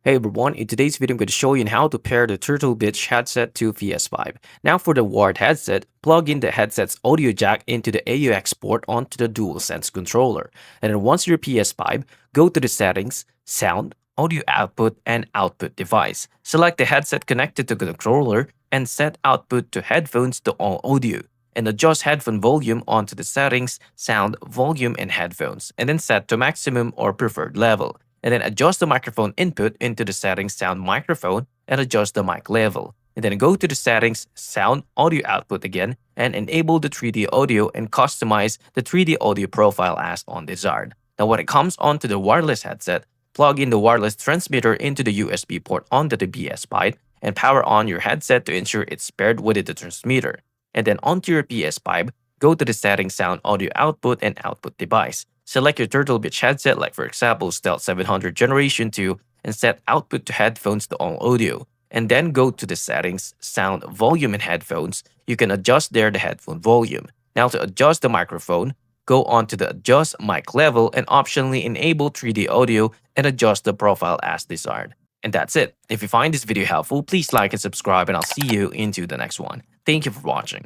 Hey everyone, in today's video I'm going to show you how to pair the Turtle Beach headset to PS5. Now for the wired headset, plug in the headset's audio jack into the AUX port onto the DualSense controller. And then once your PS5, go to the settings, sound, audio output, and output device. Select the headset connected to the controller and set output to headphones to all audio. And adjust headphone volume onto the settings, sound, volume, and headphones, and then set to maximum or preferred level. And then adjust the microphone input into the settings sound microphone and adjust the mic level. And then go to the settings sound audio output again and enable the 3D audio and customize the 3D audio profile as on desired. Now when it comes onto the wireless headset, plug in the wireless transmitter into the USB port onto the PS5 and power on your headset to ensure it's paired with the transmitter. And then onto your PS5, go to the settings sound audio output and output device. Select your Turtle Beach headset, like for example Stealth 700 Generation 2, and set output to headphones to all audio. And then go to the settings, sound, volume, and headphones. You can adjust there the headphone volume. Now to adjust the microphone, go on to the adjust mic level and optionally enable 3D audio and adjust the profile as desired. And that's it. If you find this video helpful, please like and subscribe and I'll see you into the next one. Thank you for watching.